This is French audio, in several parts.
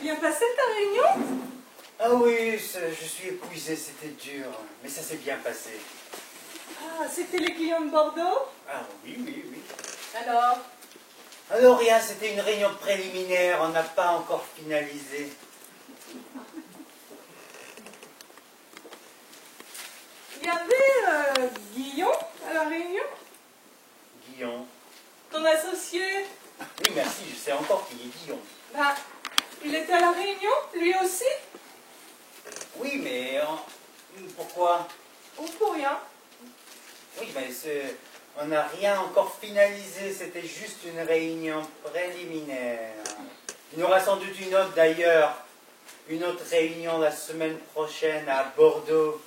bien passé ta réunion? Ah oui, je suis épuisé, c'était dur, mais ça s'est bien passé. Ah, c'était les clients de Bordeaux? Ah oui, oui, oui. Alors? Alors rien, c'était une réunion préliminaire, on n'a pas encore finalisé. Il y avait Guillon à la réunion? Guillon. Ton associé? Oui, merci, je sais encore qui est Guillon. Bah, il était à la réunion, lui aussi? Oui, mais pourquoi? Ou pour rien? Oui, mais on n'a rien encore finalisé, c'était juste une réunion préliminaire. Il y aura sans doute une autre d'ailleurs, une autre réunion la semaine prochaine à Bordeaux.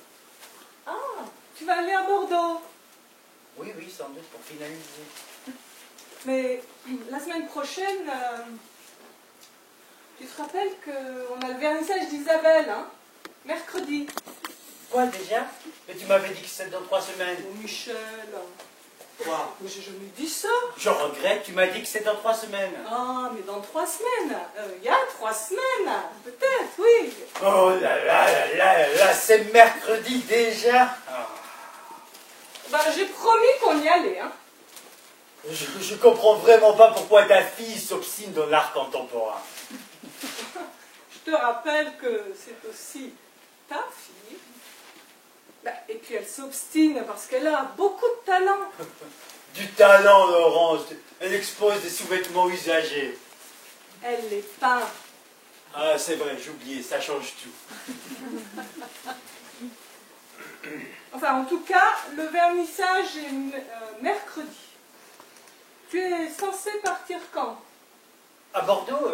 Ah, tu vas aller à Bordeaux? Oui, oui, sans doute pour finaliser. Mais la semaine prochaine, tu te rappelles qu'on a le vernissage d'Isabelle, hein? Mercredi. Quoi déjà? Mais tu m'avais dit que c'était dans 3 semaines. Oh Michel, Quoi? mais j'ai jamais dit ça. Je regrette, tu m'as dit que c'était dans 3 semaines. Ah, mais dans 3 semaines. Il y a 3 semaines, peut-être, oui. Oh là là là là là là, c'est mercredi déjà. Ah. Ben, j'ai promis qu'on y allait, hein. Je comprends vraiment pas pourquoi ta fille s'obstine dans l'art contemporain. Je te rappelle que c'est aussi ta fille. Ben, et puis elle s'obstine parce qu'elle a beaucoup de talent. Du talent, Laurence. Elle expose des sous-vêtements usagés. Elle les peint. Ah, c'est vrai, j'ai oublié, ça change tout. Enfin, en tout cas, le vernissage est mercredi. Tu es censé partir quand? À Bordeaux,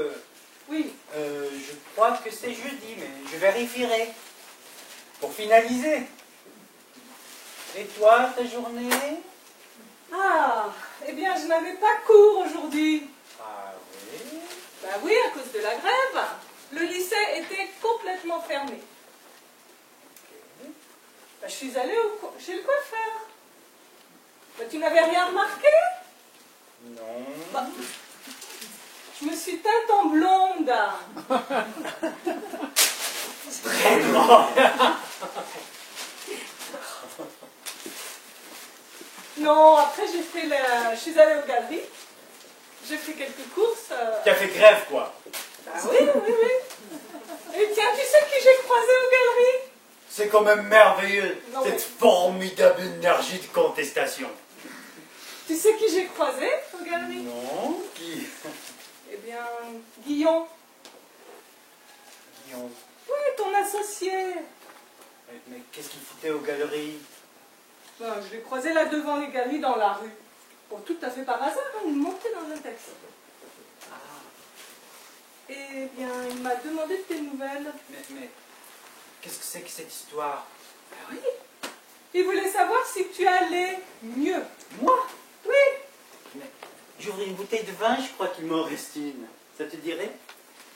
Oui. je crois que c'est jeudi, mais je vérifierai. Pour finaliser. Et toi, ta journée? Ah, eh bien, je n'avais pas cours aujourd'hui. Ah oui. Ben oui, à cause de la grève. Le lycée était complètement fermé. Ben, je suis allée chez le coiffeur. Ben, tu n'avais rien remarqué? Non. Bah, je me suis teinte en blonde. Vraiment. Non, après je suis allée aux galeries. J'ai fait quelques courses. Tu as fait grève, quoi. Bah oui, oui, oui. Et tiens, tu sais qui j'ai croisé aux galeries? C'est quand même merveilleux, Non, cette mais- formidable énergie de contestation. Tu sais qui j'ai croisé aux galeries? Non, qui? Eh bien, Guillon. Guillaume. Oui, ton associé. Mais qu'est-ce qu'il foutait aux galeries? Ben, je l'ai croisé là devant les galeries dans la rue. Bon, tout à fait par hasard, hein, il montait dans un taxi. Eh bien, il m'a demandé de tes nouvelles. Mais qu'est-ce que c'est que cette histoire? Ben oui. Il voulait savoir si tu allais mieux. Moi? Oui. Mais j'ouvre une bouteille de vin, je crois qu'il m'en reste une. Ça te dirait?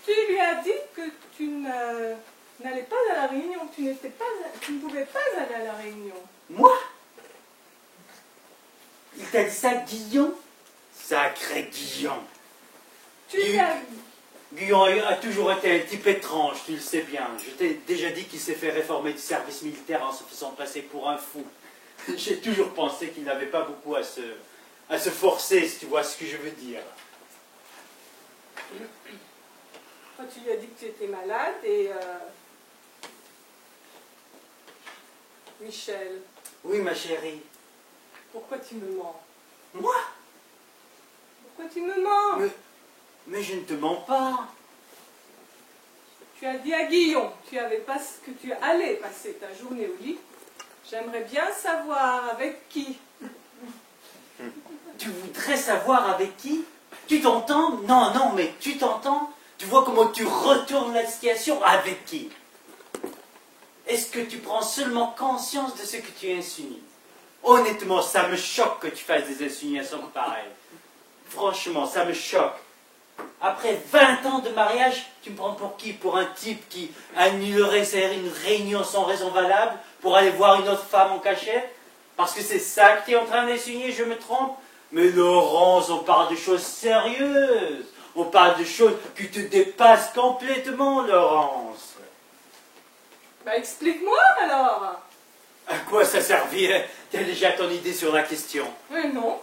Tu lui as dit que tu n'allais pas à la réunion, tu ne pouvais pas aller à la réunion. Moi? Il t'a dit ça, Guillaume? Sacré Guillaume. Tu lui as... Guillaume a toujours été un type étrange, tu le sais bien. Je t'ai déjà dit qu'il s'est fait réformer du service militaire en se faisant passer pour un fou. J'ai toujours pensé qu'il n'avait pas beaucoup à se forcer, si tu vois ce que je veux dire. Tu lui as dit que tu étais malade et... Michel, Oui, ma chérie. pourquoi tu me mens? Moi? Pourquoi tu me mens? Mais je ne te mens pas. Tu as dit à Guillaume que tu allais passer ta journée au lit. J'aimerais bien savoir avec qui. Tu voudrais savoir avec qui? Tu t'entends? Non, non, mais tu t'entends? Tu vois comment tu retournes la situation? Avec qui? Est-ce que tu prends seulement conscience de ce que tu insinues? Honnêtement, ça me choque que tu fasses des insinuations pareilles. Franchement, ça me choque. Après 20 ans de mariage, tu me prends pour qui? Pour un type qui annulerait une réunion sans raison valable pour aller voir une autre femme en cachette? Parce que c'est ça que tu es en train d'insinuer, je me trompe? Mais Laurence, on parle de choses sérieuses. On parle de choses qui te dépassent complètement, Laurence. Bah explique-moi alors. À quoi ça servirait? Tu as déjà ton idée sur la question. Mais non.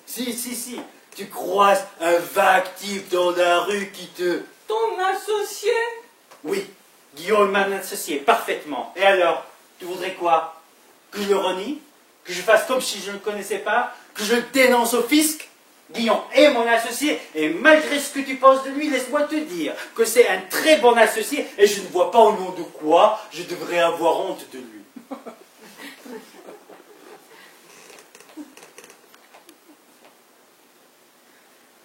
Si. Tu croises un vague type dans la rue qui te... Ton associé? Oui, Guillaume m'a associé, parfaitement. Et alors, tu voudrais quoi? Que je le renie? Que je fasse comme si je ne le connaissais pas? Que je le dénonce au fisc? Guillaume est mon associé, et malgré ce que tu penses de lui, laisse-moi te dire que c'est un très bon associé, et je ne vois pas au nom de quoi je devrais avoir honte de lui.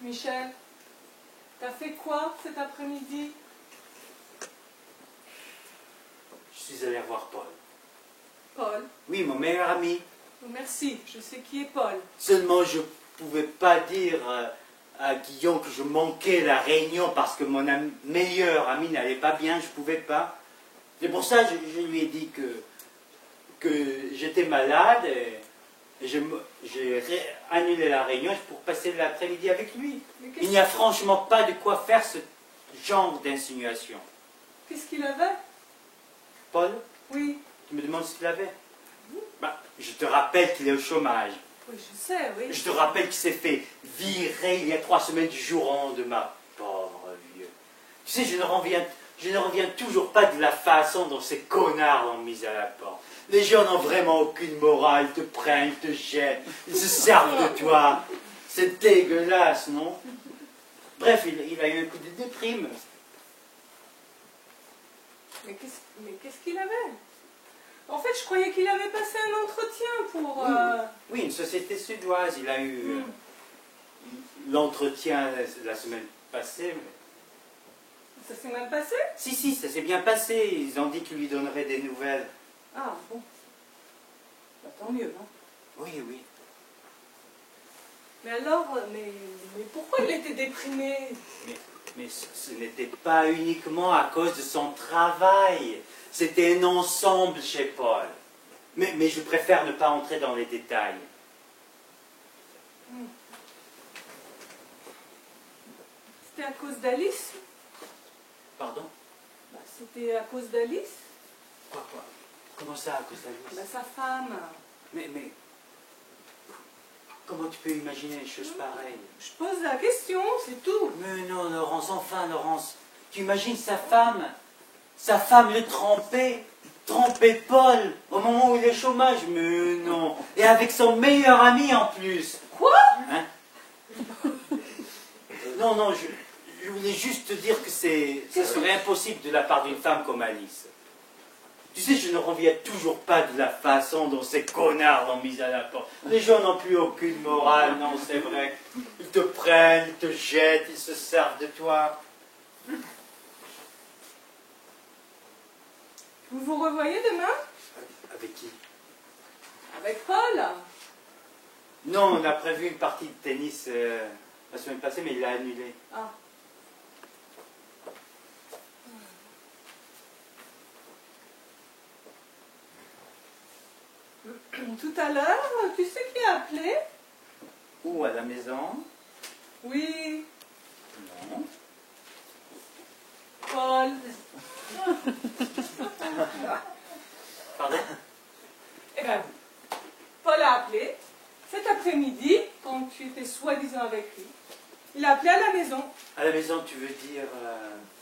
Michel, t'as fait quoi cet après-midi? Je suis allé voir Paul. Paul? Oui, mon meilleur ami. Oh, merci, je sais qui est Paul. Seulement, je ne pouvais pas dire à Guillaume que je manquais la réunion parce que mon meilleur ami n'allait pas bien, je ne pouvais pas. C'est pour ça que je lui ai dit que j'étais malade et j'ai annulé la réunion pour passer l'après-midi avec lui. Il n'y a franchement pas de quoi faire ce genre d'insinuation. Qu'est-ce qu'il avait? Paul? Oui. Tu me demandes ce qu'il avait? Bah, je te rappelle qu'il est au chômage. Oui, je sais, oui. Je te rappelle qu'il s'est fait virer il y a 3 semaines du jour au lendemain. Pauvre vieux. Tu sais, je ne reviens toujours pas de la façon dont ces connards l'ont mis à la porte. Les gens n'ont vraiment aucune morale, ils te prennent, ils te jettent, ils se servent de toi. C'est dégueulasse, non? Bref, il a eu un coup de déprime. Mais qu'est-ce qu'il avait? En fait, je croyais qu'il avait passé un entretien pour... Oui, une société suédoise. Il a eu l'entretien la semaine passée. Ça s'est mal passé? Si, ça s'est bien passé. Ils ont dit qu'ils lui donneraient des nouvelles. Ah, bon. Bah, tant mieux, hein. Oui. Mais alors, mais pourquoi il était déprimé? Mais ce n'était pas uniquement à cause de son travail. C'était un ensemble chez Paul. Mais je préfère ne pas entrer dans les détails. C'était à cause d'Alice? Pardon? Bah, c'était à cause d'Alice? Quoi? Comment ça, à cause d'Alice? Bah, sa femme. Mais... Comment tu peux imaginer les choses pareilles? Je pose la question, c'est tout. Mais non, Laurence, enfin, Laurence. Tu imagines sa femme le tromper Paul, au moment où il est au chômage? Mais non. Et avec son meilleur ami en plus. Quoi? Hein? Non, je voulais juste te dire que ça serait impossible de la part d'une femme comme Alice. Tu sais, je ne reviens toujours pas de la façon dont ces connards l'ont mise à la porte. Les gens n'ont plus aucune morale, non, c'est vrai. Ils te prennent, ils te jettent, ils se servent de toi. Vous vous revoyez demain? Avec qui? Avec Paul? Non, on a prévu une partie de tennis la semaine passée, mais il l'a annulée. Ah. Tout à l'heure, tu sais qui a appelé? Où, à la maison? Oui, Non. Paul. Pardon? Eh bien, Paul a appelé cet après-midi, quand tu étais soi-disant avec lui. Il a appelé à la maison. À la maison, tu veux dire...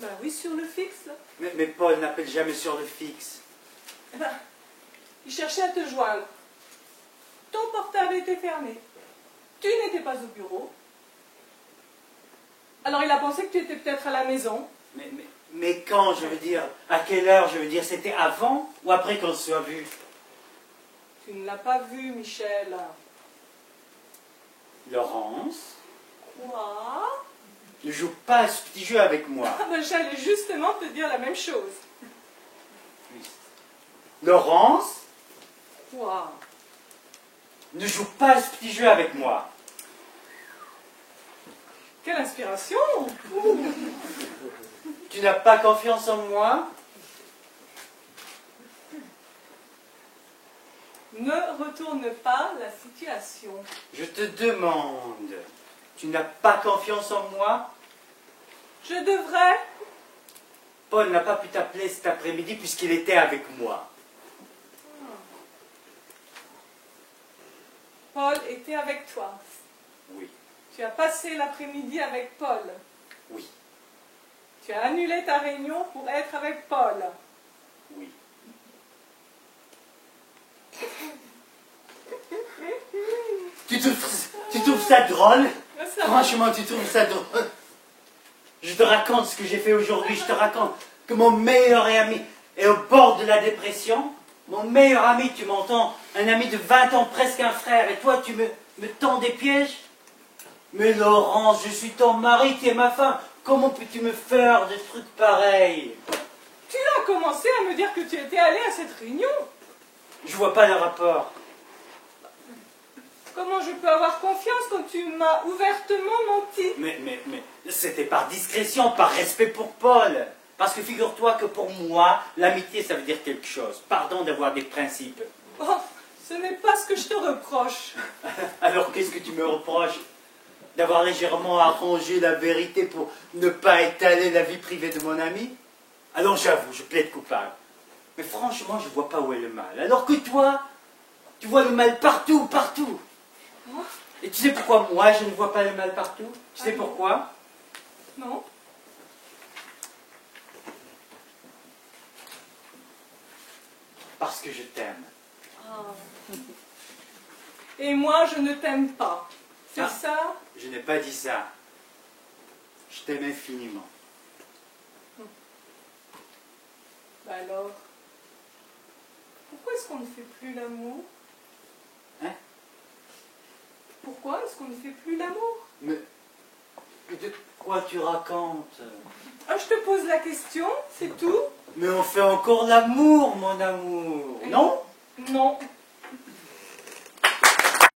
Ben oui, sur le fixe, là. Mais Paul n'appelle jamais sur le fixe. Eh ben, il cherchait à te joindre. Ton portable était fermé. Tu n'étais pas au bureau. Alors il a pensé que tu étais peut-être à la maison. Mais quand, je veux dire, à quelle heure, je veux dire, c'était avant ou après qu'on se soit vu? Tu ne l'as pas vu, Michel. Laurence, Quoi? ne joue pas à ce petit jeu avec moi. Ah ben, j'allais justement te dire la même chose. Laurence, Quoi? ne joue pas à ce petit jeu avec moi. Quelle inspiration! Tu n'as pas confiance en moi? Ne retourne pas la situation. Je te demande, tu n'as pas confiance en moi? Je devrais. Paul n'a pas pu t'appeler cet après-midi puisqu'il était avec moi. Paul était avec toi. Oui, Tu as passé l'après-midi avec Paul. oui, Tu as annulé ta réunion pour être avec Paul. oui. Tu trouves ça drôle? Ça va. Franchement, tu trouves ça drôle? Je te raconte ce que j'ai fait aujourd'hui. Je te raconte que mon meilleur ami est au bord de la dépression. Mon meilleur ami, tu m'entends? Un ami de 20 ans, presque un frère. Et toi, tu me tends des pièges? Mais Laurence, je suis ton mari, tu es ma femme. Comment peux-tu me faire des trucs pareils? Tu as commencé à me dire que tu étais allé à cette réunion. Je vois pas le rapport. Comment je peux avoir confiance quand tu m'as ouvertement menti? Mais c'était par discrétion, par respect pour Paul. Parce que figure-toi que pour moi, l'amitié, ça veut dire quelque chose. Pardon d'avoir des principes. Oh, ce n'est pas ce que je te reproche. Alors qu'est-ce que tu me reproches? D'avoir légèrement arrangé la vérité pour ne pas étaler la vie privée de mon ami? Alors j'avoue, je plaide coupable. Mais franchement, je vois pas où est le mal. Alors que toi, tu vois le mal partout, partout. Et tu sais pourquoi moi, je ne vois pas le mal partout? Tu sais pourquoi? Non. Parce que je t'aime. Et moi, je ne t'aime pas. C'est Ah. ça? Je n'ai pas dit ça. Je t'aime infiniment. Bah alors, pourquoi est-ce qu'on ne fait plus l'amour? Hein? Pourquoi est-ce qu'on ne fait plus l'amour? Mais de quoi tu racontes? Ah, je te pose la question, c'est tout? Mais on fait encore l'amour, mon amour. Non? Non.